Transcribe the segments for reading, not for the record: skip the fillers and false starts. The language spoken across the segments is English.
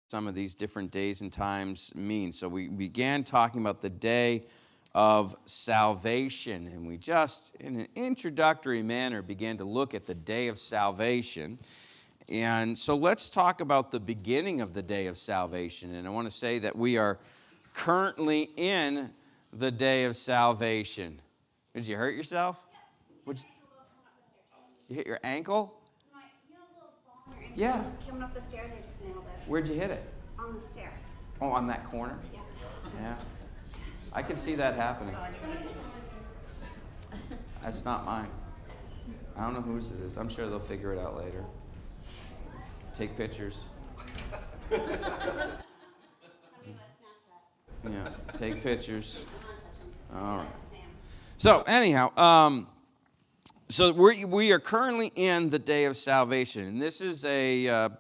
some of these different days and times mean. So we began talking about the day of salvation, and we just, in an introductory manner, began to look at the day of salvation. And so let's talk about the beginning of the day of salvation. And I want to say that we are currently in the day of salvation. Did you hurt yourself? You hit your ankle? Yeah. Coming up the stairs, I just nailed it. Where'd you hit it? On the stair. Oh, on that corner? Yeah. Yeah. I can see that happening. That's not mine. I don't know whose it is. I'm sure they'll figure it out later. Take pictures. Yeah, take pictures. All right. So anyhow, so we are currently in the day of salvation, and this is a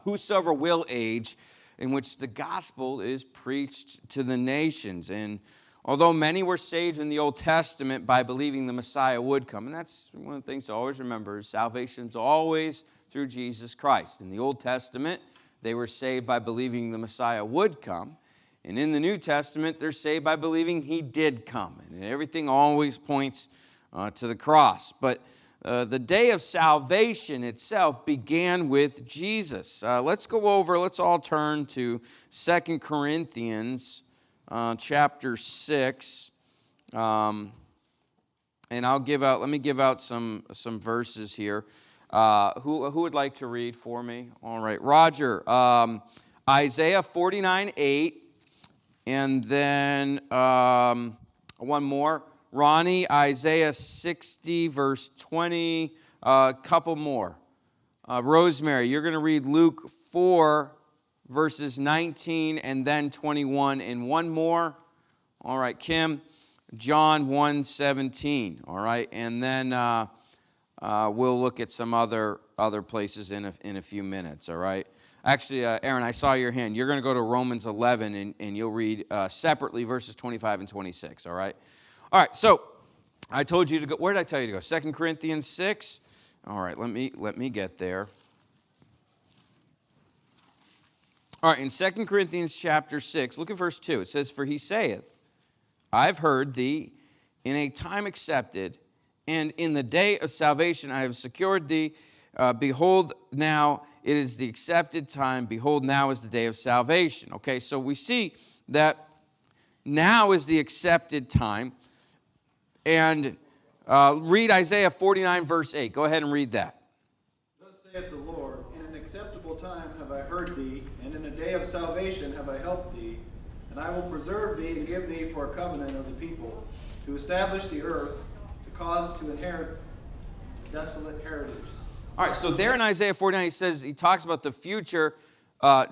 whosoever will age in which the gospel is preached to the nations. And although many were saved in the Old Testament by believing the Messiah would come, and that's one of the things to always remember, is salvation's always through Jesus Christ. In the Old Testament, they were saved by believing the Messiah would come. And in the New Testament, they're saved by believing he did come. And everything always points to the cross. But the day of salvation itself began with Jesus. Let's all turn to 2 Corinthians chapter 6. And let me give out some verses here. Who would like to read for me? All right, Roger. Isaiah 49:8. And then one more. Ronnie, Isaiah 60, verse 20. A couple more. Rosemary, you're going to read Luke 4, verses 19 and then 21. And one more. All right, Kim, John 1:17. All right, and then we'll look at some other places in a few minutes. All right. Actually, Aaron, I saw your hand. You're going to go to Romans 11, and you'll read separately verses 25 and 26, all right? All right, so I told you to go. Where did I tell you to go? 2 Corinthians 6? All right, let me get there. All right, in 2 Corinthians chapter 6, look at verse 2. It says, "For he saith, I've heard thee in a time accepted, and in the day of salvation I have secured thee. Behold, now it is the accepted time. Behold, now is the day of salvation." Okay, so we see that now is the accepted time. And read Isaiah 49, verse 8. Go ahead and read that. "Thus saith the Lord, in an acceptable time have I heard thee, and in a day of salvation have I helped thee. And I will preserve thee and give thee for a covenant of the people, to establish the earth, to cause to inherit desolate heritage." All right, so there in Isaiah 49, he talks about the future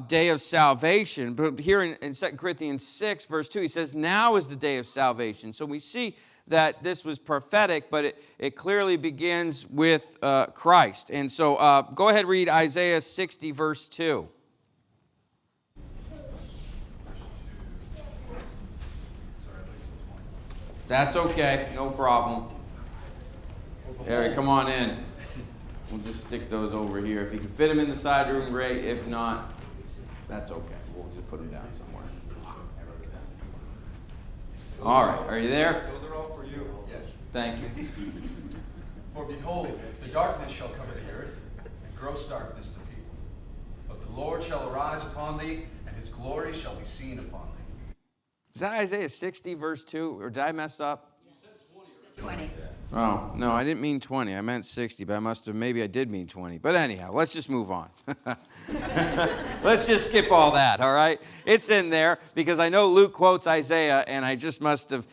day of salvation. But here in 2 Corinthians 6, verse 2, he says, now is the day of salvation. So we see that this was prophetic, but it clearly begins with Christ. And so go ahead and read Isaiah 60, verse 2. That's okay, no problem. Harry, come on in. We'll just stick those over here. If you can fit them in the side room, great. If not, that's okay. We'll just put them down somewhere. All right, are you there? Those are all for you. Yes. Thank you. "For behold, the darkness shall cover the earth, and gross darkness the people. But the Lord shall arise upon thee, and his glory shall be seen upon thee." Is that Isaiah 60, verse 2? Or did I mess up? You said 20. Oh, no, I didn't mean 20. I meant 60, but maybe I did mean 20. But anyhow, let's just move on. Let's just skip all that, all right? It's in there because I know Luke quotes Isaiah, and I just must have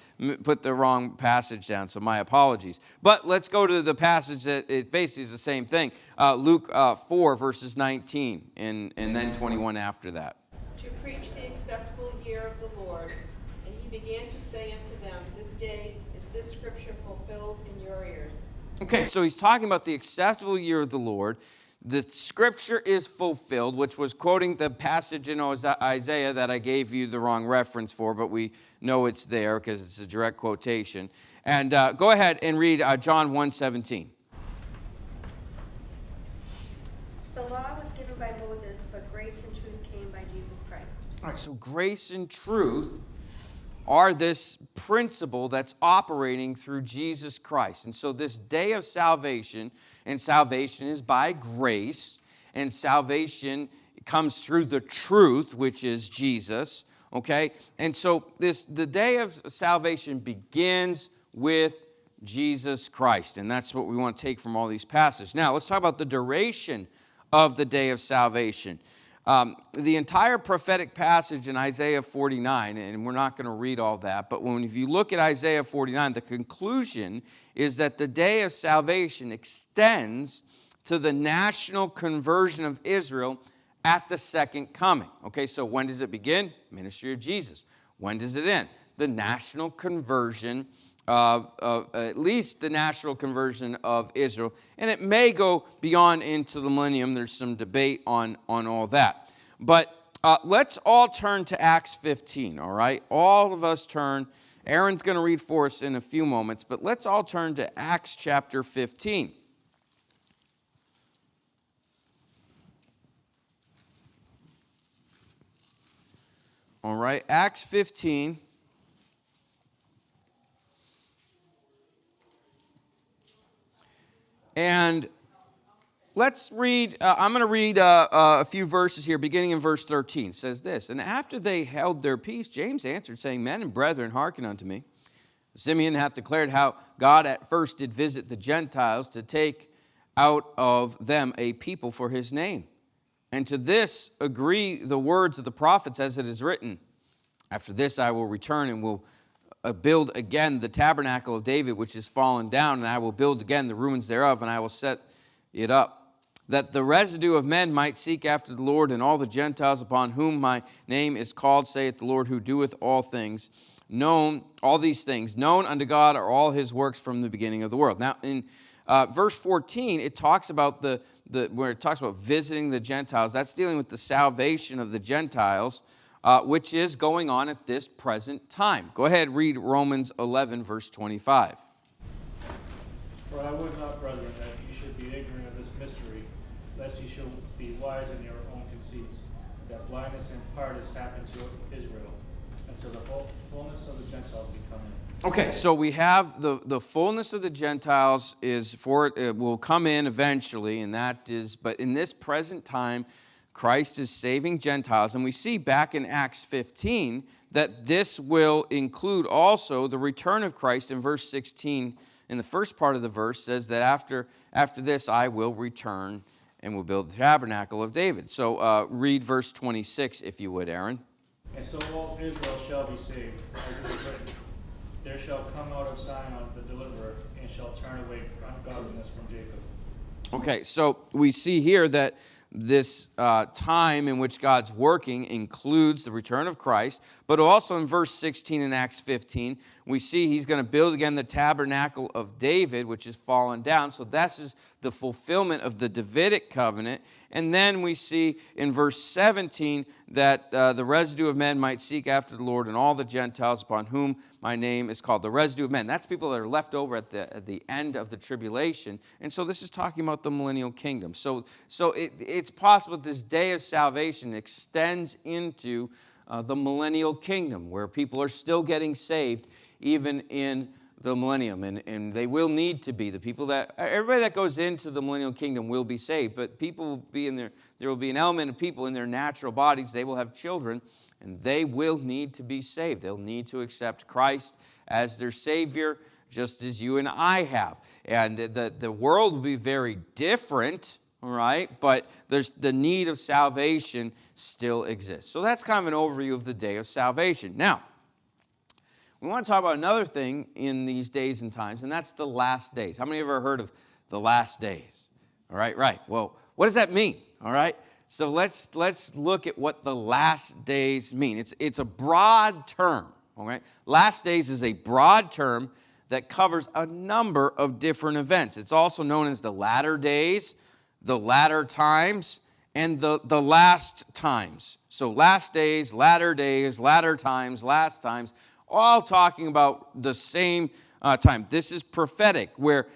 put the wrong passage down, so my apologies. But let's go to the passage that it basically is the same thing. Luke 4, verses 19, and then 21 after that. "To preach the acceptable year of the Lord. And he began to say unto them, This day is this scripture fulfilled in your ears." Okay, so he's talking about the acceptable year of the Lord. The scripture is fulfilled, which was quoting the passage in Isaiah that I gave you the wrong reference for, but we know it's there because it's a direct quotation. And go ahead and read John 1:17. "The the law was given by Moses, but grace and truth came by Jesus Christ. All right, so grace and truth are this principle that's operating through Jesus Christ. And so this day of salvation, and salvation is by grace, and salvation comes through the truth, which is Jesus, okay? And so the day of salvation begins with Jesus Christ, and that's what we want to take from all these passages. Now, let's talk about the duration of the day of salvation. The entire prophetic passage in Isaiah 49, and we're not going to read all that, but if you look at Isaiah 49, the conclusion is that the day of salvation extends to the national conversion of Israel at the second coming. Okay, so when does it begin? Ministry of Jesus. When does it end? The national conversion of at least the national conversion of Israel. And it may go beyond into the millennium. There's some debate on all that. But let's all turn to Acts 15, all right? All of us turn. Aaron's going to read for us in a few moments, but let's all turn to Acts chapter 15. All right, Acts 15. And let's read, I'm going to read a few verses here, beginning in verse 13. It says this, "And after they held their peace, James answered, saying, Men and brethren, hearken unto me. Simeon hath declared how God at first did visit the Gentiles to take out of them a people for his name. And to this agree the words of the prophets, as it is written, After this I will return and will build again the tabernacle of David, which is fallen down, and I will build again the ruins thereof, and I will set it up, that the residue of men might seek after the Lord, and all the Gentiles upon whom my name is called, saith the Lord, who doeth all things, all these things, known unto God are all his works from the beginning of the world." Now, in verse 14, it talks about where it talks about visiting the Gentiles. That's dealing with the salvation of the Gentiles, which is going on at this present time. Go ahead, read Romans 11, verse 25. "For I would not, brethren, that you should be ignorant of this mystery, lest you should be wise in your own conceits, that blindness in part has happened to Israel, until the fullness of the Gentiles be come in." Okay, so we have the fullness of the Gentiles it will come in eventually, and that is, but in this present time, Christ is saving Gentiles, and we see back in Acts 15 that this will include also the return of Christ. In verse 16, in the first part of the verse, says that after this I will return and will build the tabernacle of David. So read verse 26, if you would, Aaron. "And so all Israel shall be saved, as it is written, There shall come out of Zion the deliverer, and shall turn away ungodliness from Jacob." Okay, so we see here that this time in which God's working includes the return of Christ, but also in verse 16 in Acts 15, we see he's going to build again the tabernacle of David, which is fallen down. So this is the fulfillment of the Davidic covenant. And then we see in verse 17 that the residue of men might seek after the Lord, and all the Gentiles upon whom my name is called. The residue of men, that's people that are left over at the end of the tribulation. And so this is talking about the millennial kingdom. So it's possible that this day of salvation extends into the millennial kingdom, where people are still getting saved even in the millennium, and they will need to be. Everybody that goes into the millennial kingdom will be saved, but people will be there will be an element of people in their natural bodies. They will have children, and they will need to be saved. They'll need to accept Christ as their Savior, just as you and I have. And the world will be very different, all right? But there's the need of salvation still exists. So that's kind of an overview of the day of salvation. Now, we want to talk about another thing in these days and times, and that's the last days. How many have ever heard of the last days? All right, right. Well, what does that mean? All right. So let's look at what the last days mean. It's a broad term. All right. Last days is a broad term that covers a number of different events. It's also known as the latter days, the latter times, and the last times. So last days, latter times, last times, all talking about the same time. This is prophetic, where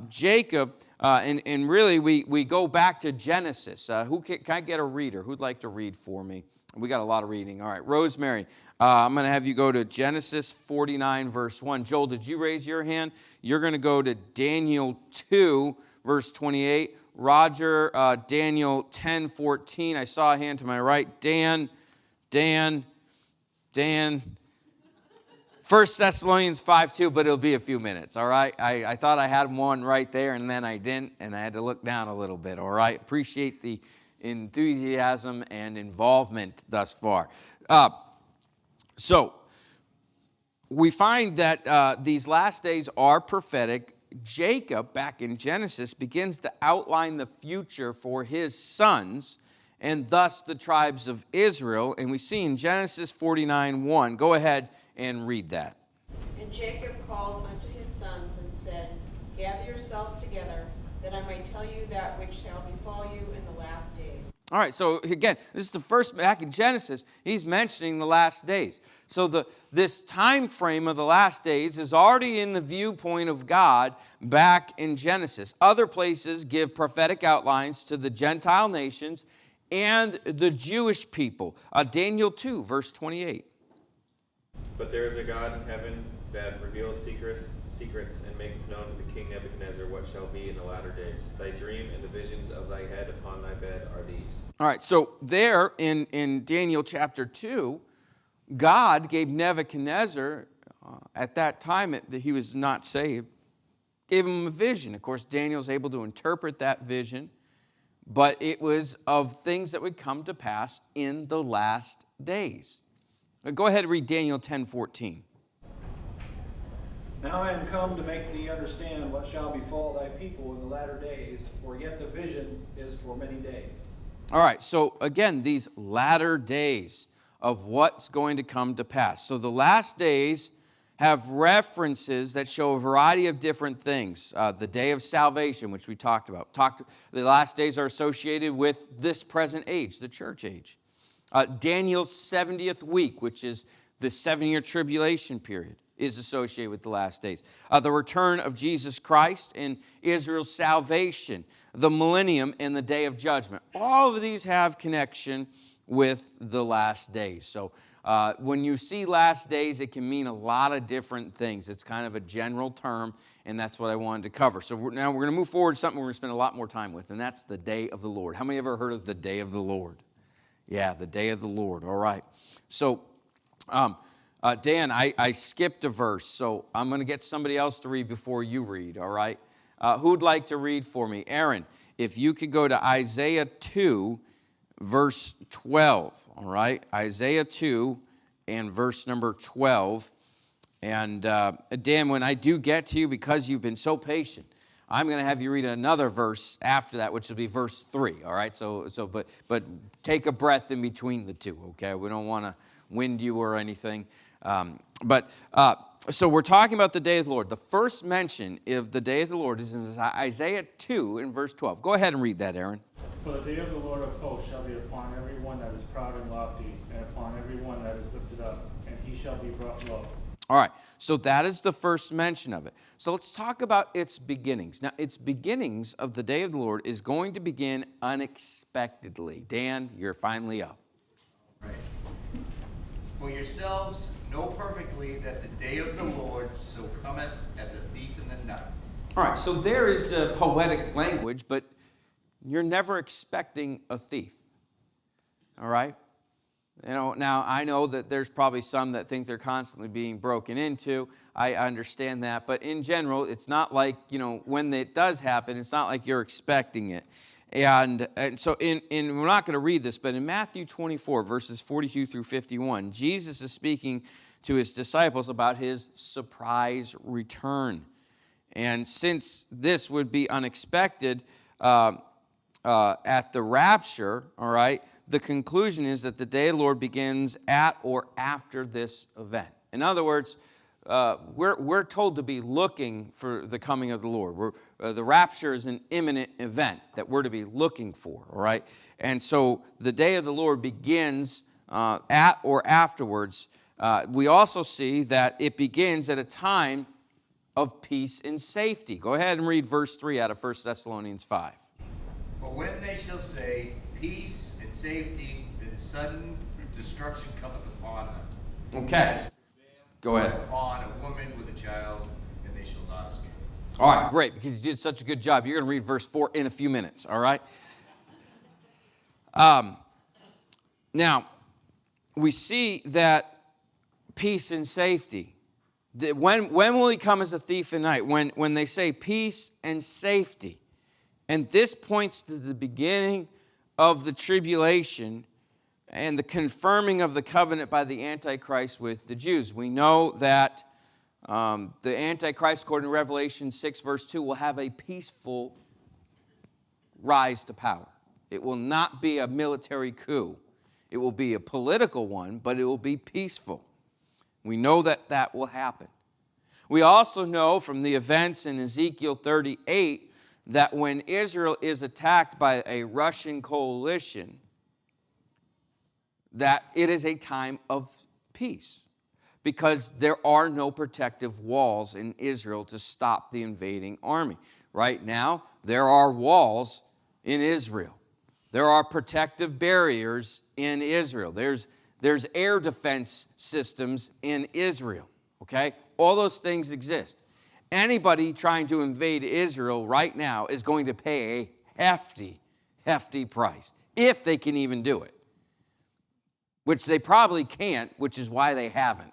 Jacob And really, we go back to Genesis. Can I get a reader? Who'd like to read for me? We got a lot of reading. All right, Rosemary, I'm going to have you go to Genesis 49, verse 1. Joel, did you raise your hand? You're going to go to Daniel 2, verse 28. Roger, Daniel 10, 14. I saw a hand to my right. Dan. 1 Thessalonians 5:2, but it'll be a few minutes, all right? I thought I had one right there, and then I didn't, and I had to look down a little bit, all right? Appreciate the enthusiasm and involvement thus far. So, we find that these last days are prophetic. Jacob, back in Genesis, begins to outline the future for his sons, and thus the tribes of Israel. And we see in Genesis 49:1. Go ahead and read that. And Jacob called unto his sons and said, Gather yourselves together, that I might tell you that which shall befall you in the last days. All right, so again, this is the first, back in Genesis, he's mentioning the last days. So this time frame of the last days is already in the viewpoint of God back in Genesis. Other places give prophetic outlines to the Gentile nations and the Jewish people. Daniel 2, verse 28. But there is a God in heaven that reveals secrets and maketh known to the king Nebuchadnezzar what shall be in the latter days. Thy dream and the visions of thy head upon thy bed are these. All right, so there in Daniel chapter 2, God gave Nebuchadnezzar, at that time that he was not saved, gave him a vision. Of course, Daniel's able to interpret that vision, but it was of things that would come to pass in the last days. Now go ahead and read Daniel 10:14. Now I am come to make thee understand what shall befall thy people in the latter days, for yet the vision is for many days. All right, so again, these latter days of what's going to come to pass. So the last days have references that show a variety of different things. The day of salvation, which we talked about. The last days are associated with this present age, the church age. Daniel's 70th week, which is the 7-year tribulation period, is associated with the last days. The return of Jesus Christ and Israel's salvation, the millennium and the day of judgment. All of these have connection with the last days. So when you see last days, it can mean a lot of different things. It's kind of a general term, and that's what I wanted to cover. So now we're going to move forward to something we're going to spend a lot more time with, and that's the day of the Lord. How many have ever heard of the day of the Lord? Yeah, the day of the Lord. All right. So, Dan, I skipped a verse, so I'm going to get somebody else to read before you read, all right? Who'd like to read for me? Aaron, if you could go to Isaiah 2, verse 12, all right? Isaiah 2 and verse number 12. And Dan, when I do get to you, because you've been so patient, I'm going to have you read another verse after that, which will be verse 3, all right? But take a breath in between the two, okay? We don't want to wind you or anything. So we're talking about the day of the Lord. The first mention of the day of the Lord is in Isaiah 2 in verse 12. Go ahead and read that, Aaron. For the day of the Lord of hosts shall be upon every one that is proud and lofty, and upon every one that is lifted up, and he shall be brought low. All right, so that is the first mention of it. So let's talk about its beginnings. Now, its beginnings of the day of the Lord is going to begin unexpectedly. Dan, you're finally up. Right. For yourselves know perfectly that the day of the Lord so cometh as a thief in the night. All right, so there is a poetic language, but you're never expecting a thief. All right? You know, now I know that there's probably some that think they're constantly being broken into. I understand that. But in general, it's not like, you know, when it does happen, it's not like you're expecting it. And so we're not going to read this, but in Matthew 24, verses 42 through 51, Jesus is speaking to his disciples about his surprise return. And since this would be unexpected at the rapture, all right, the conclusion is that the day of the Lord begins at or after this event. In other words, we're told to be looking for the coming of the Lord. The rapture is an imminent event that we're to be looking for, all right? And so the day of the Lord begins at or afterwards. We also see that it begins at a time of peace and safety. Go ahead and read verse 3 out of 1 Thessalonians 5. For when they shall say, peace and safety, then sudden destruction cometh upon them. Okay. Go ahead. Upon a woman with a child, and they shall not escape. All right, great, because you did such a good job. You're going to read verse 4 in a few minutes, all right? Now, we see that peace and safety. When will he come as a thief in the night? When they say peace and safety. And this points to the beginning of the tribulation and the confirming of the covenant by the Antichrist with the Jews. We know that the Antichrist, according to Revelation 6, verse 2, will have a peaceful rise to power. It will not be a military coup. It will be a political one, but it will be peaceful. We know that that will happen. We also know from the events in Ezekiel 38 that when Israel is attacked by a Russian coalition, that it is a time of peace because there are no protective walls in Israel to stop the invading army. Right now, there are walls in Israel. There are protective barriers in Israel. There's air defense systems in Israel, okay? All those things exist. Anybody trying to invade Israel right now is going to pay a hefty, hefty price, if they can even do it, which they probably can't, which is why they haven't,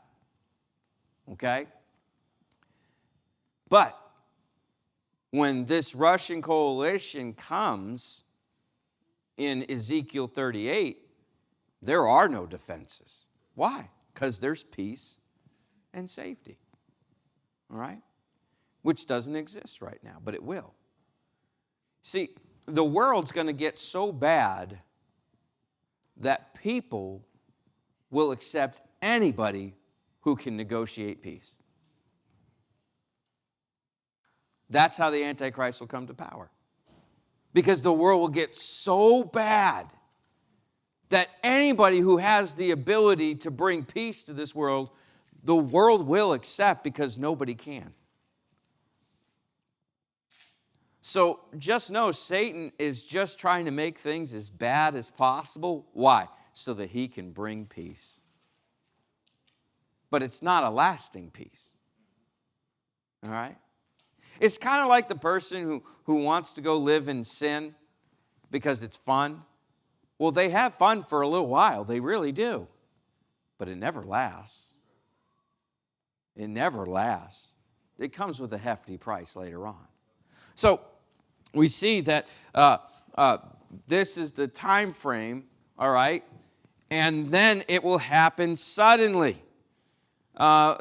okay? But when this Russian coalition comes in Ezekiel 38, there are no defenses. Why? Because there's peace and safety. All right? Which doesn't exist right now, but it will. See, the world's going to get so bad that people will accept anybody who can negotiate peace. That's how the Antichrist will come to power. Because the world will get so bad that anybody who has the ability to bring peace to this world, the world will accept because nobody can. So just know Satan is just trying to make things as bad as possible. Why? So that he can bring peace. But it's not a lasting peace. All right? It's kind of like the person who wants to go live in sin because it's fun. Well, they have fun for a little while. They really do. But it never lasts. It never lasts. It comes with a hefty price later on. So we see that this is the time frame, all right? And then it will happen suddenly. As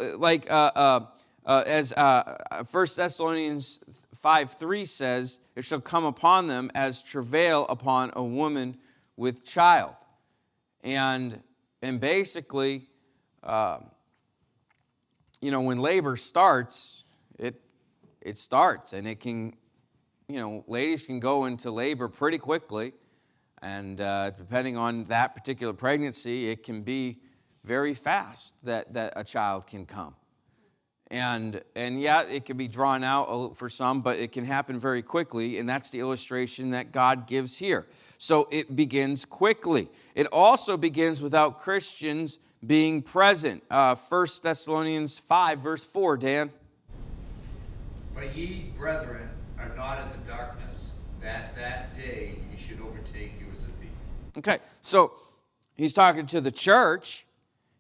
1 Thessalonians 5:3 says, it shall come upon them as travail upon a woman with child. And basically, when labor starts, it starts. And it can, ladies can go into labor pretty quickly. And depending on that particular pregnancy, it can be very fast that a child can come. And yeah, it can be drawn out for some, but it can happen very quickly, and that's the illustration that God gives here. So it begins quickly. It also begins without Christians being present. 1 Thessalonians 5, verse 4, Dan. But ye, brethren, are not in the darkness, that day ye should overtake you as a thief. Okay, so he's talking to the church.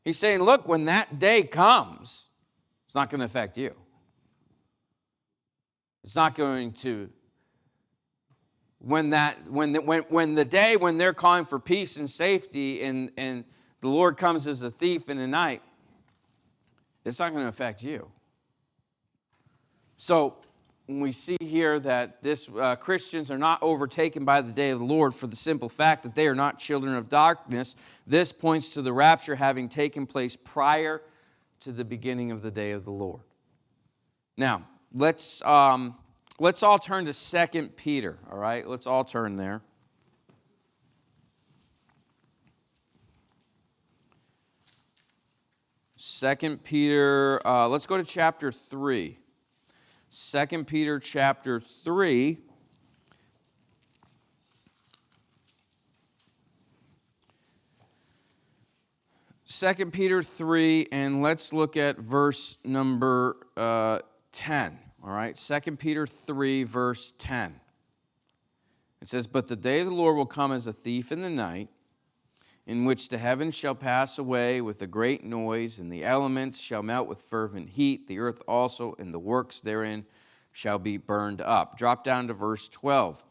He's saying, look, when that day comes, it's not going to affect you. It's not going to, when the day when they're calling for peace and safety and the Lord comes as a thief in the night, it's not going to affect you. So we see here that Christians are not overtaken by the day of the Lord for the simple fact that they are not children of darkness. This points to the rapture having taken place prior to the beginning of the day of the Lord. Now, let's all turn to 2 Peter, all right? Let's all turn there. 2 Peter, let's go to chapter 3. 2 Peter chapter 3. Second Peter 3, and let's look at verse number 10. All right, 2 Peter 3, verse 10. It says, "But the day of the Lord will come as a thief in the night, in which the heavens shall pass away with a great noise, and the elements shall melt with fervent heat. The earth also and the works therein shall be burned up." Drop down to verse 12.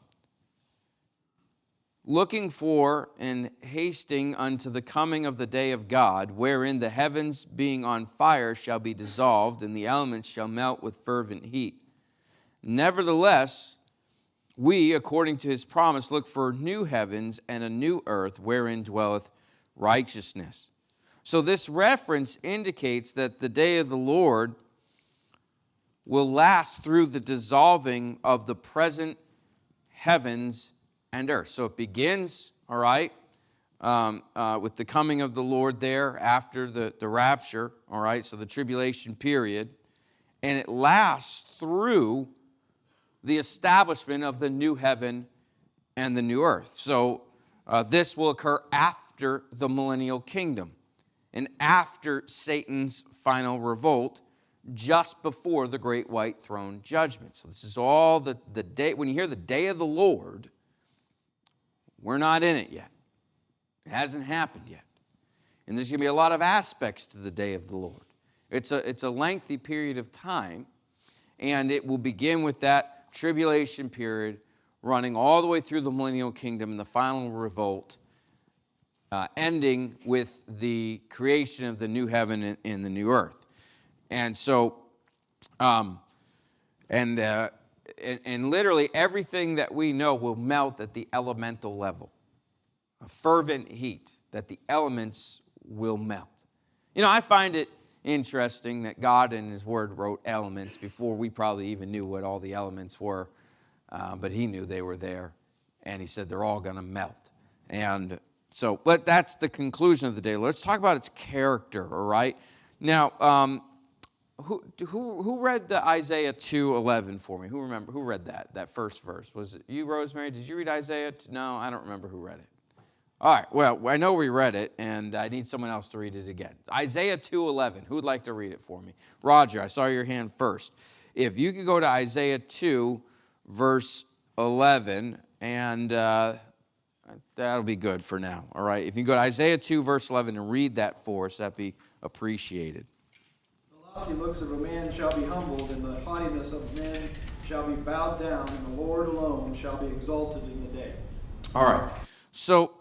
"Looking for and hasting unto the coming of the day of God, wherein the heavens being on fire shall be dissolved, and the elements shall melt with fervent heat. Nevertheless, we, according to his promise, look for new heavens and a new earth, wherein dwelleth righteousness." So this reference indicates that the day of the Lord will last through the dissolving of the present heavens and earth. So it begins, all right, with the coming of the Lord there after the rapture, all right, so the tribulation period, and it lasts through the establishment of the new heaven and the new earth. So this will occur after the millennial kingdom and after Satan's final revolt, just before the great white throne judgment. So this is all the day. When you hear the day of the Lord, we're not in it yet. It hasn't happened yet. And there's going to be a lot of aspects to the day of the Lord. It's a lengthy period of time, and it will begin with that tribulation period running all the way through the millennial kingdom and the final revolt, ending with the creation of the new heaven and the new earth. And so, and literally everything that we know will melt at the elemental level. A fervent heat, that the elements will melt. You know, I find it interesting that God in his word wrote elements before we probably even knew what all the elements were. But he knew they were there. And he said they're all going to melt. And so that's the conclusion of the day. Let's talk about its character, all right? Now, who read the Isaiah 2:11 for me? Who read that first verse? Was it you, Rosemary? Did you read Isaiah? No, I don't remember who read it. All right, well, I know we read it, and I need someone else to read it again. Isaiah 2:11. Who would like to read it for me? Roger, I saw your hand first. If you could go to Isaiah 2, verse 11, and that'll be good for now, all right? If you go to Isaiah 2, verse 11, and read that for us, that'd be appreciated. "The lofty looks of a man shall be humbled, and the haughtiness of men shall be bowed down, and the Lord alone shall be exalted in the day." All right, so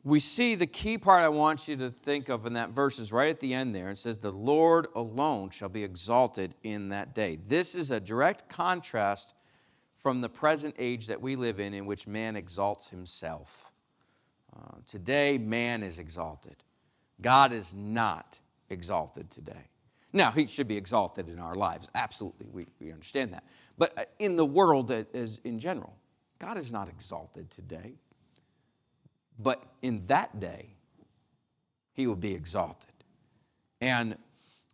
we see the key part I want you to think of in that verse is right at the end there. It says, "The Lord alone shall be exalted in that day." This is a direct contrast from the present age that we live in which man exalts himself. Today, man is exalted. God is not exalted today. Now, he should be exalted in our lives. Absolutely, we understand that. But in the world as in general, God is not exalted today. But in that day, he will be exalted. And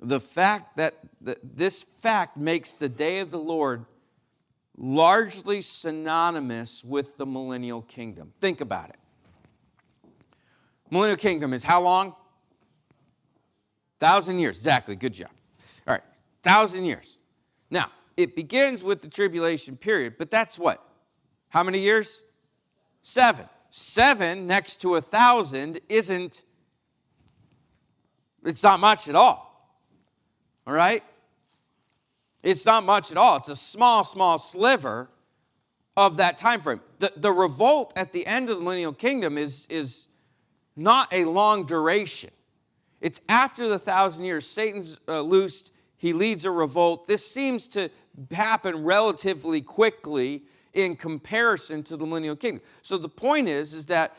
the fact that this fact makes the day of the Lord largely synonymous with the millennial kingdom. Think about it. Millennial kingdom is how long? 1,000 years. Exactly. Good job. All right. 1,000 years. Now, it begins with the tribulation period, but that's what? How many years? 7. 7 next to 1,000 it's not much at all. All right? It's not much at all. It's a small, small sliver of that time frame. The revolt at the end of the millennial kingdom is not a long duration. It's after the 1,000 years. Satan's loosed. He leads a revolt. This seems to happen relatively quickly in comparison to the millennial kingdom. So the point is that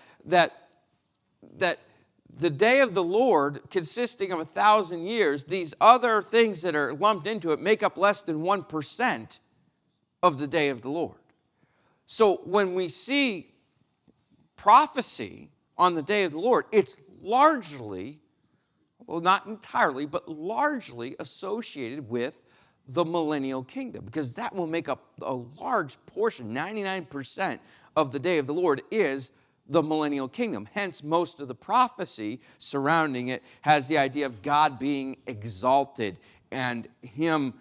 the day of the Lord, consisting of 1,000 years, these other things that are lumped into it make up less than 1% of the day of the Lord. So when we see prophecy on the day of the Lord, it's largely, well, not entirely, but largely associated with the millennial kingdom, because that will make up a large portion. 99% of the day of the Lord is the millennial kingdom. Hence, most of the prophecy surrounding it has the idea of God being exalted and him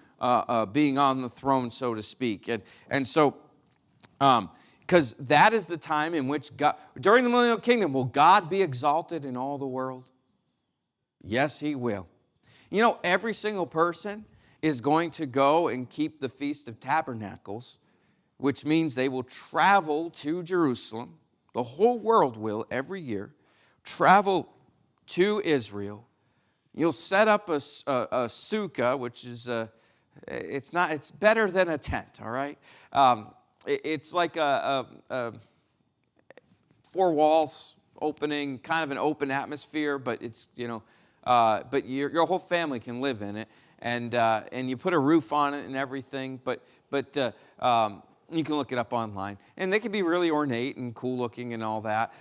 being on the throne, so to speak. And so, because that is the time in which God, during the millennial kingdom, will God be exalted in all the world? Yes, he will. You know, every single person is going to go and keep the Feast of Tabernacles, which means they will travel to Jerusalem. The whole world will every year travel to Israel. You'll set up a sukkah, which is it's better than a tent. All right, it's like a four walls opening, kind of an open atmosphere, but it's but your whole family can live in it, and you put a roof on it and everything, but you can look it up online. And they can be really ornate and cool looking and all that.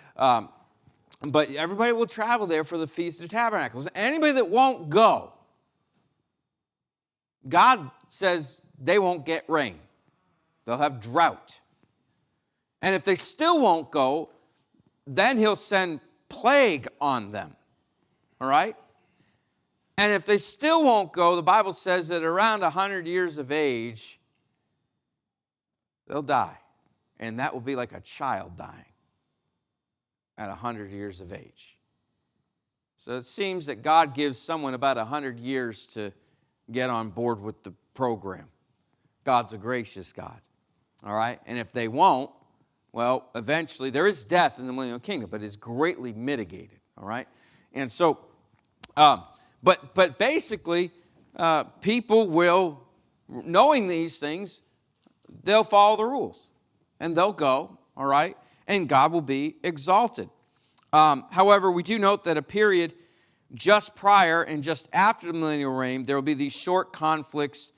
But everybody will travel there for the Feast of Tabernacles. Anybody that won't go, God says they won't get rain. They'll have drought. And if they still won't go, then he'll send plague on them. All right? And if they still won't go, the Bible says that around 100 years of age, they'll die. And that will be like a child dying at 100 years of age. So it seems that God gives someone about 100 years to get on board with the program. God's a gracious God. All right? And if they won't, well, eventually there is death in the millennial kingdom, but it's greatly mitigated. All right? And so, but basically, people will, knowing these things, they'll follow the rules, and they'll go, all right, and God will be exalted. However, we do note that a period just prior and just after the millennial reign, there will be these short conflicts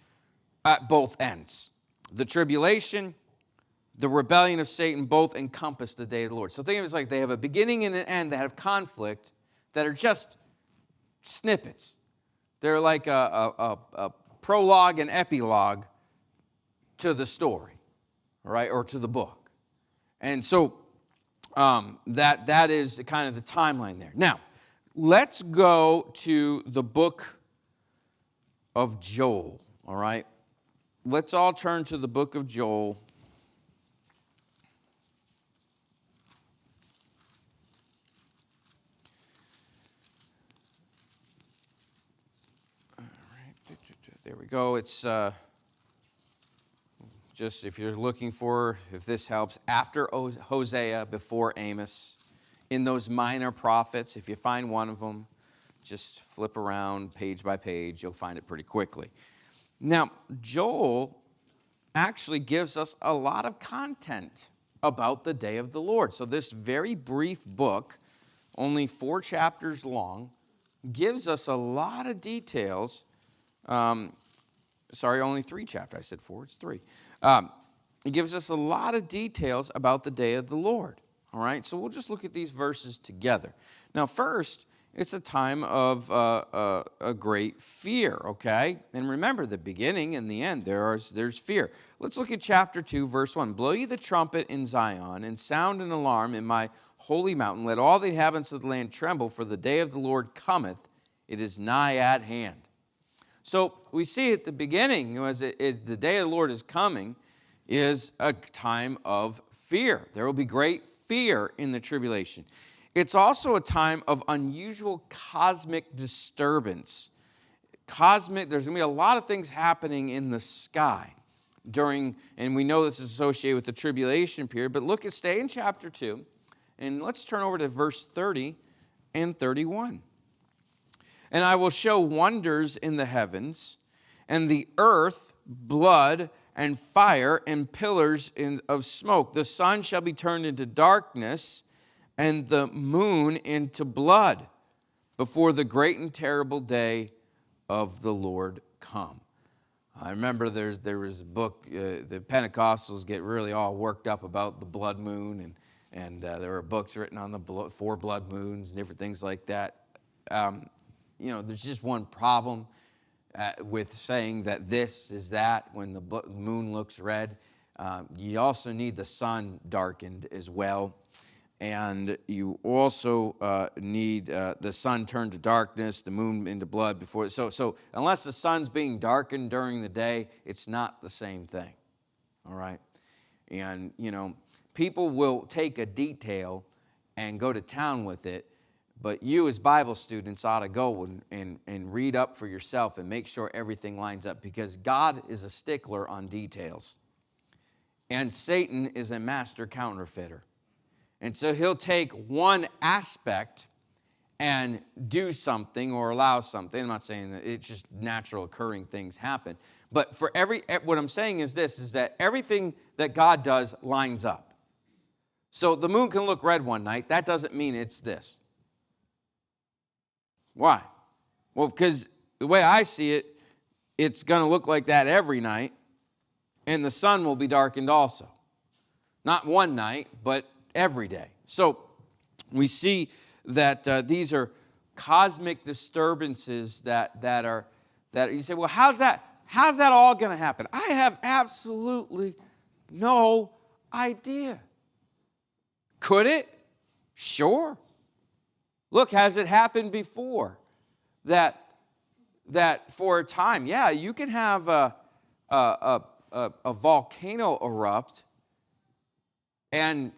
at both ends. The tribulation, the rebellion of Satan, both encompass the day of the Lord. So think of it as like they have a beginning and an end that have conflict that are just snippets. They're like a prologue and epilogue to the story, all right, or to the book. And so that is kind of the timeline there. Now, let's go to the book of Joel, all right? Let's all turn to the book of Joel. All right, there we go. It's just if you're looking for, if this helps, after Hosea, before Amos, in those minor prophets, if you find one of them, just flip around page by page, you'll find it pretty quickly. Now, Joel actually gives us a lot of content about the day of the Lord. So this very brief book, only 4 chapters long, gives us a lot of details. Only 3 chapters. I said 4, it's 3. It gives us a lot of details about the day of the Lord. All right, so we'll just look at these verses together. Now, first, it's a time of a great fear, okay? And remember, the beginning and the end, there's fear. Let's look at chapter 2, verse 1. Blow ye the trumpet in Zion, and sound an alarm in my holy mountain. Let all the inhabitants of the land tremble, for the day of the Lord cometh. It is nigh at hand. So we see at the beginning, as the day of the Lord is coming, is a time of fear. There will be great fear in the tribulation. It's also a time of unusual cosmic disturbance. There's going to be a lot of things happening in the sky during, and we know this is associated with the tribulation period, but stay in chapter 2, and let's turn over to verse 30 and 31. And I will show wonders in the heavens, and the earth, blood, and fire, and pillars of smoke. The sun shall be turned into darkness, and the moon into blood, before the great and terrible day of the Lord come. I remember there was a book, the Pentecostals get really all worked up about the blood moon, and there were books written on the 4 blood moons and different things like that. There's just one problem. with saying that this is that when the moon looks red. You also need the sun darkened as well. And you also need the sun turned to darkness, the moon into blood before. So unless the sun's being darkened during the day, it's not the same thing. All right? And, people will take a detail and go to town with it, but you as Bible students ought to go and read up for yourself and make sure everything lines up, because God is a stickler on details. And Satan is a master counterfeiter. And so he'll take one aspect and do something or allow something. I'm not saying that it's just natural occurring things happen. But what I'm saying is this, is that everything that God does lines up. So the moon can look red one night. That doesn't mean it's this. Why? Well, because the way I see it, it's going to look like that every night, and the sun will be darkened also. Not one night, but every day. So we see that these are cosmic disturbances that you say, well, how's that all going to happen? I have absolutely no idea. Could it? Sure. Look, has it happened before that for a time? Yeah, you can have a volcano erupt, and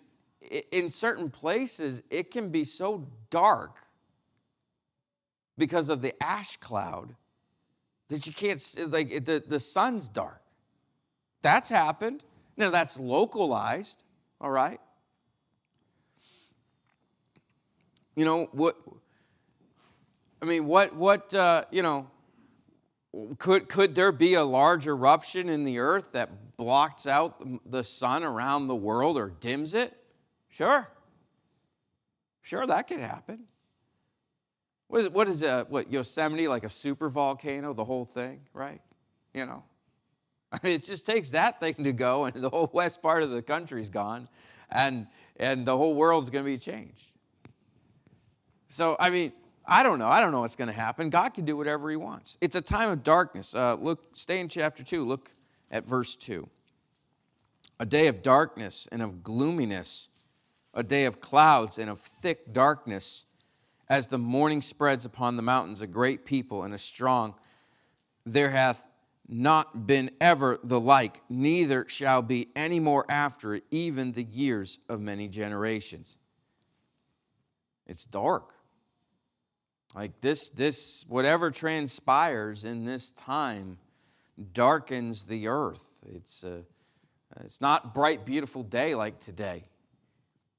in certain places it can be so dark because of the ash cloud that you can't see, like the sun's dark. That's happened. Now that's localized, all right? Could there be a large eruption in the earth that blocks out the sun around the world or dims it? Sure, that could happen. What is Yosemite, like a super volcano, the whole thing, right? It just takes that thing to go, and the whole west part of the country's gone, and the whole world's going to be changed. So, I don't know. I don't know what's going to happen. God can do whatever he wants. It's a time of darkness. Stay in chapter 2. Look at verse 2. A day of darkness and of gloominess, a day of clouds and of thick darkness, as the morning spreads upon the mountains, a great people and a strong. There hath not been ever the like, neither shall be any more after it, even the years of many generations. It's dark. Like this, whatever transpires in this time darkens the earth. It's not bright, beautiful day like today.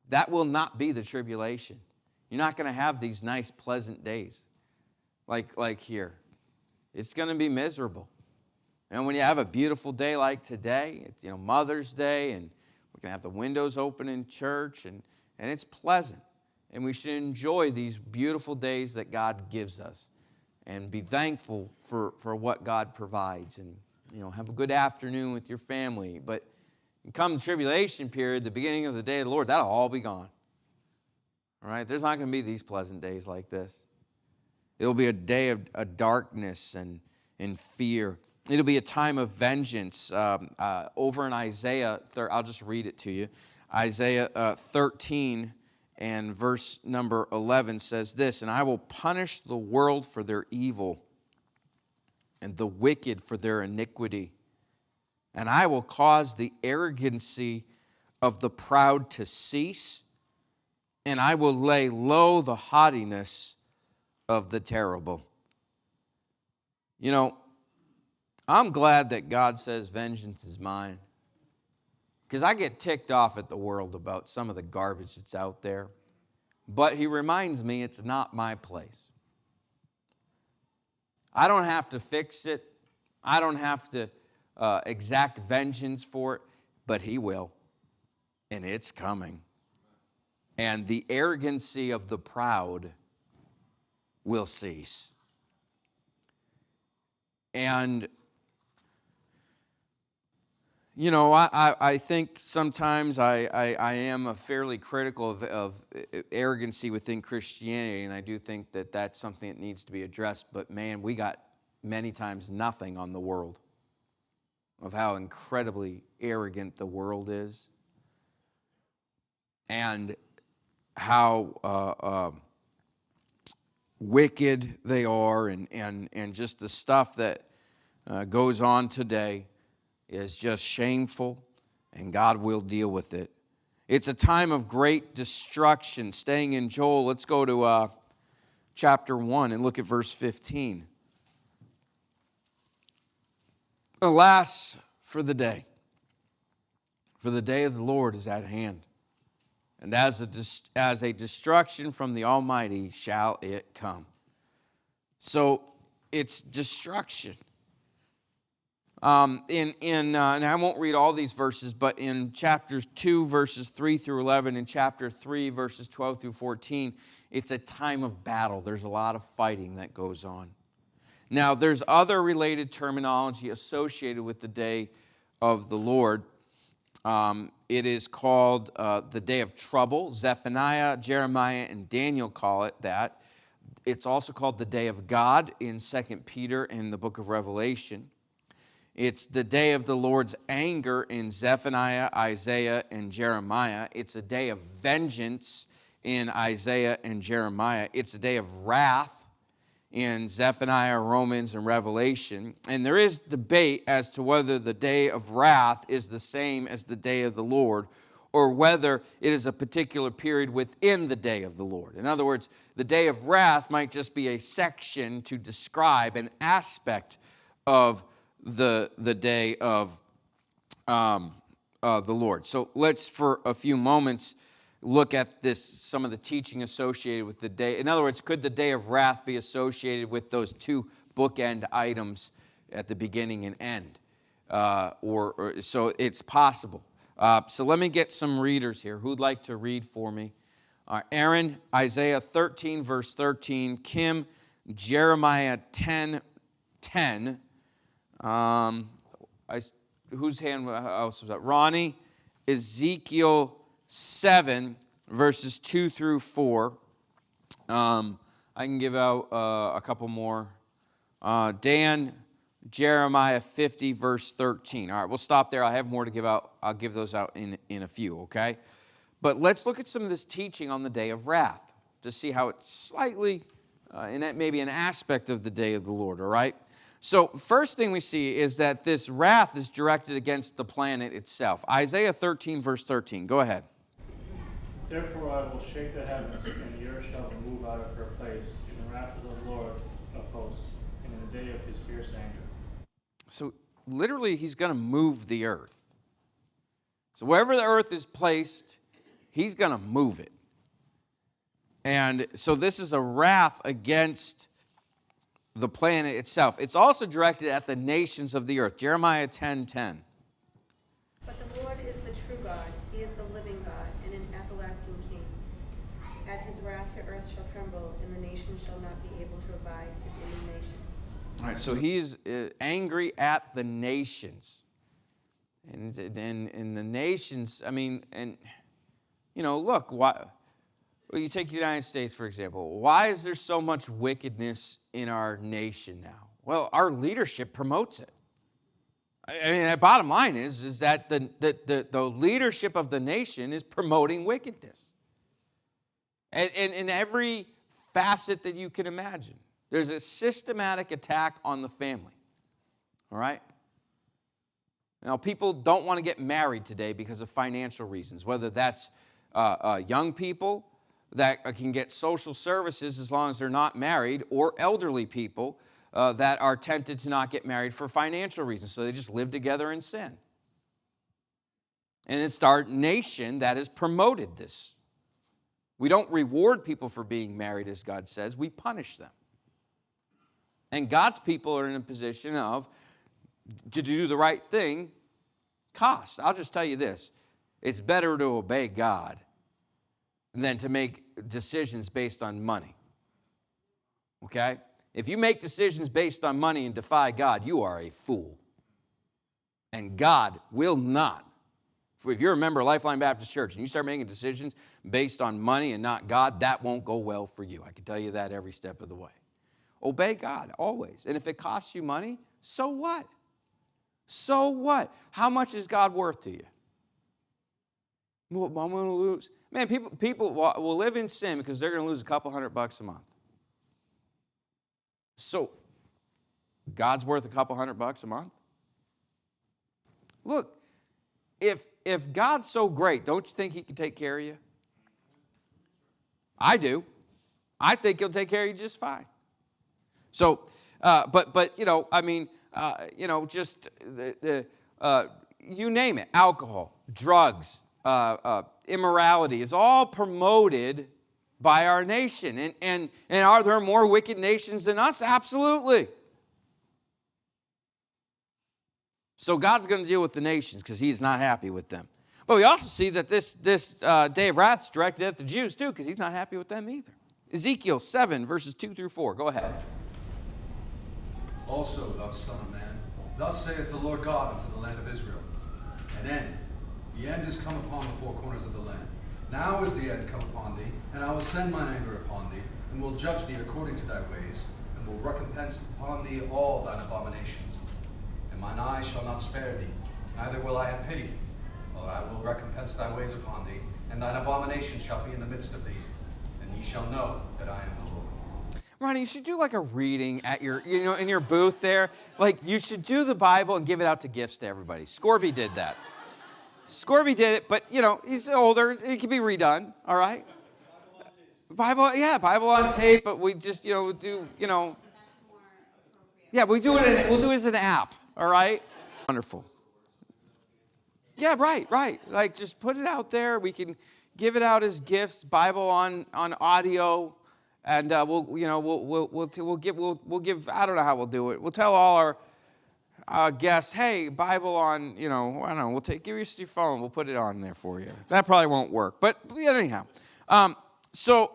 That will not be the tribulation. You're not going to have these nice, pleasant days like here. It's going to be miserable. And when you have a beautiful day like today, it's Mother's Day, and we're going to have the windows open in church, and it's pleasant. And we should enjoy these beautiful days that God gives us and be thankful for what God provides, and have a good afternoon with your family. But come the tribulation period, the beginning of the day of the Lord, that'll all be gone. All right? There's not going to be these pleasant days like this. It'll be a day of darkness and fear. It'll be a time of vengeance. Over in Isaiah, I'll just read it to you. Isaiah 13 and verse number 11 says this, "And I will punish the world for their evil and the wicked for their iniquity. And I will cause the arrogancy of the proud to cease, and I will lay low the haughtiness of the terrible." I'm glad that God says vengeance is mine, because I get ticked off at the world about some of the garbage that's out there. But he reminds me it's not my place. I don't have to fix it. I don't have to exact vengeance for it, but he will. And it's coming. And the arrogancy of the proud will cease. And I think sometimes I am fairly critical of arrogancy within Christianity, and I do think that that's something that needs to be addressed. But man, we got many times nothing on the world, of how incredibly arrogant the world is, and how wicked they are, and just the stuff that goes on today is just shameful, and God will deal with it. It's a time of great destruction. Staying in Joel, let's go to chapter 1 and look at verse 15. Alas for the day of the Lord is at hand, and as a destruction from the Almighty shall it come. So it's destruction. And I won't read all these verses, but in chapters 2, verses 3 through 11, and chapter 3, verses 12 through 14, it's a time of battle. There's a lot of fighting that goes on. Now, there's other related terminology associated with the day of the Lord. It is called the day of trouble. Zephaniah, Jeremiah, and Daniel call it that. It's also called the day of God in 2 Peter and the book of Revelation. It's the day of the Lord's anger in Zephaniah, Isaiah, and Jeremiah. It's a day of vengeance in Isaiah and Jeremiah. It's a day of wrath in Zephaniah, Romans, and Revelation. And there is debate as to whether the day of wrath is the same as the day of the Lord, or whether it is a particular period within the day of the Lord. In other words, the day of wrath might just be a section to describe an aspect of the day of the Lord. So let's, for a few moments, look at some of the teaching associated with the day. In other words, could the day of wrath be associated with those two bookend items at the beginning and end? So it's possible. So let me get some readers here. Who'd like to read for me? Aaron, Isaiah 13, verse 13. Kim, Jeremiah 10:10. Whose hand else was that? Ronnie, Ezekiel 7, verses 2 through 4. I can give out a couple more. Dan, Jeremiah 50, verse 13. All right, we'll stop there. I have more to give out. I'll give those out in a few, okay? But let's look at some of this teaching on the day of wrath to see how it's slightly, and that may be an aspect of the day of the Lord, all right? So first thing we see is that this wrath is directed against the planet itself. Isaiah 13, verse 13. Go ahead. Therefore I will shake the heavens, and the earth shall move out of her place in the wrath of the Lord of hosts, and in the day of his fierce anger. So literally, he's going to move the earth. So wherever the earth is placed, he's going to move it. And so this is a wrath against the planet itself. It's also directed at the nations of the earth. Jeremiah 10:10. But the Lord is the true God. He is the living God and an everlasting King. At his wrath the earth shall tremble, and the nations shall not be able to abide his indignation. All right, so he's angry at the nations. And the nations, I mean, and, you know, look, why, well, you take the United States, for example. Why is there so much wickedness in our nation now? Well, our leadership promotes it. I mean, the bottom line is that the leadership of the nation is promoting wickedness. And in every facet that you can imagine. There's a systematic attack on the family. All right? Now, people don't want to get married today because of financial reasons, whether that's young people that can get social services as long as they're not married, or elderly people that are tempted to not get married for financial reasons, so they just live together in sin. And it's our nation that has promoted this. We don't reward people for being married, as God says. We punish them. And God's people are in a position of, to do the right thing, costs. I'll just tell you this. It's better to obey God than to make decisions based on money. Okay? If you make decisions based on money and defy God, you are a fool. And God will not. If you're a member of Lifeline Baptist Church and you start making decisions based on money and not God, that won't go well for you. I can tell you that every step of the way. Obey God always. And if it costs you money, so what? So what? How much is God worth to you? Well, I'm going to lose. Man, people will live in sin because they're going to lose a couple $100 a month. So, God's worth a couple $100 a month? Look, if God's so great, don't you think he can take care of you? I do. I think he'll take care of you just fine. So, but you know, I mean, just you name it, alcohol, drugs, immorality is all promoted by our nation. And are there more wicked nations than us? Absolutely. So God's going to deal with the nations because he's not happy with them. But we also see that this day of wrath is directed at the Jews too because he's not happy with them either. Ezekiel 7, verses 2 through 4. Go ahead. Also, thou son of man, thus saith the Lord God unto the land of Israel, an end. The end is come upon the four corners of the land. Now is the end come upon thee, and I will send mine anger upon thee, and will judge thee according to thy ways, and will recompense upon thee all thine abominations. And mine eye shall not spare thee, neither will I have pity, but I will recompense thy ways upon thee, and thine abominations shall be in the midst of thee, and ye shall know that I am the Lord. Ronnie, you should do like a reading at your, in your booth there. Like, you should do the Bible and give it out to gifts to everybody. Scorby did that. Scorby did it, but, he's older. It can be redone, all right? Bible on tape, but we just, do. Yeah, we'll do it as an app, all right? Wonderful. Yeah, right. Like, just put it out there. We can give it out as gifts, Bible on audio. And we'll give. I don't know how we'll do it. We'll tell all our guests, hey, Bible on. I don't know. Give us your phone. We'll put it on there for you. That probably won't work, but anyhow. So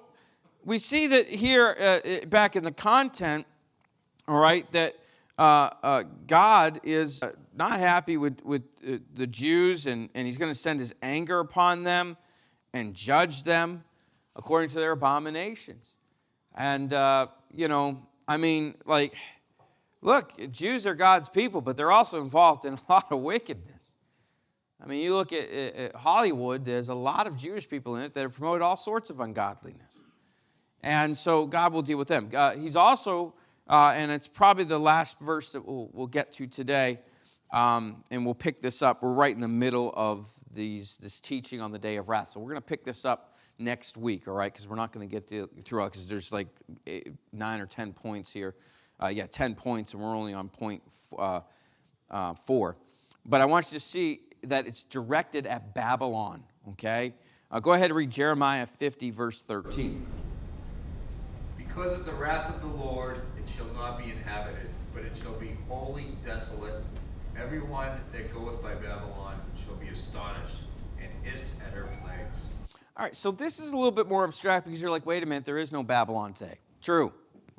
we see that here back in the content. All right, that God is not happy with the Jews, and he's going to send his anger upon them and judge them according to their abominations. And, look, Jews are God's people, but they're also involved in a lot of wickedness. I mean, you look at Hollywood, there's a lot of Jewish people in it that have promoted all sorts of ungodliness. And so God will deal with them. He's also, and it's probably the last verse that we'll get to today, and we'll pick this up. We're right in the middle of this teaching on the day of wrath. So we're going to pick this up next week, all right, because we're not going to get through all, because there's like 9 or 10 points here. 10 points, and we're only on point 4. But I want you to see that it's directed at Babylon, okay? Go ahead and read Jeremiah 50, verse 13. Because of the wrath of the Lord, it shall not be inhabited, but it shall be wholly desolate. Everyone that goeth by Babylon shall be astonished, and hiss at her plagues. All right, so this is a little bit more abstract because you're like, wait a minute, there is no Babylon today. True,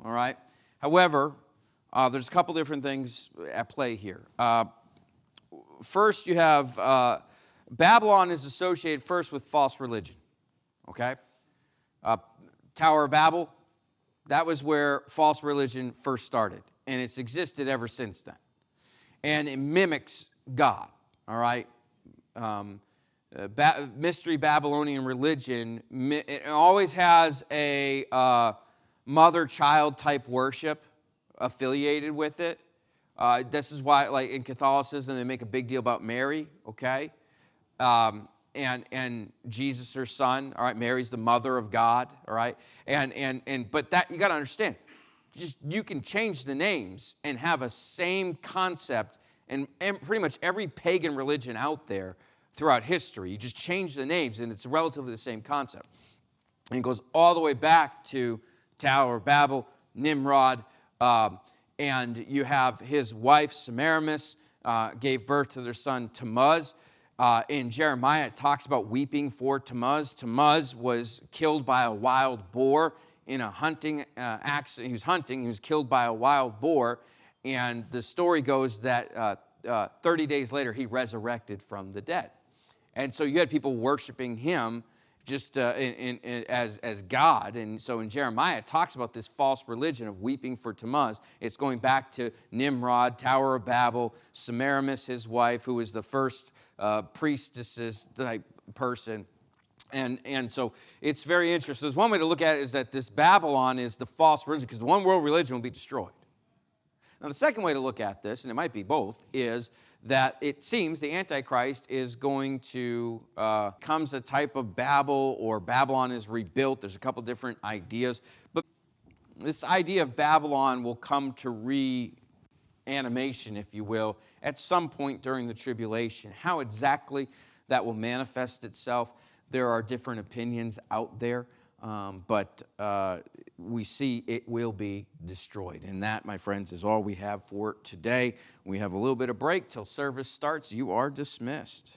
all right? However, there's a couple different things at play here. First, you have Babylon is associated first with false religion, okay? Tower of Babel, that was where false religion first started, and it's existed ever since then. And it mimics God, all right? Mystery Babylonian religion, it always has a mother-child type worship affiliated with it. This is why, like in Catholicism, they make a big deal about Mary, okay? And Jesus, her son, all right? Mary's the mother of God, all right? But that, you got to understand, you can change the names and have a same concept, and pretty much every pagan religion out there throughout history, you just change the names, and it's relatively the same concept. And it goes all the way back to Tower of Babel, Nimrod, and you have his wife, Semiramis, gave birth to their son, Tammuz. In Jeremiah, it talks about weeping for Tammuz. Tammuz was killed by a wild boar in a hunting accident. He was hunting, he was killed by a wild boar, and the story goes that 30 days later, he resurrected from the dead. And so you had people worshiping him just as God. And so in Jeremiah, it talks about this false religion of weeping for Tammuz. It's going back to Nimrod, Tower of Babel, Semiramis, his wife, who was the first priestess type person. And so it's very interesting. There's one way to look at it is that this Babylon is the false religion, because the one world religion will be destroyed. Now, the second way to look at this, and it might be both, is that it seems the Antichrist is going to comes a type of Babel, or Babylon is rebuilt. There's a couple different ideas. But this idea of Babylon will come to reanimation, if you will, at some point during the tribulation. How exactly that will manifest itself, there are different opinions out there. But we see it will be destroyed. And that, my friends, is all we have for today. We have a little bit of break till service starts. You are dismissed.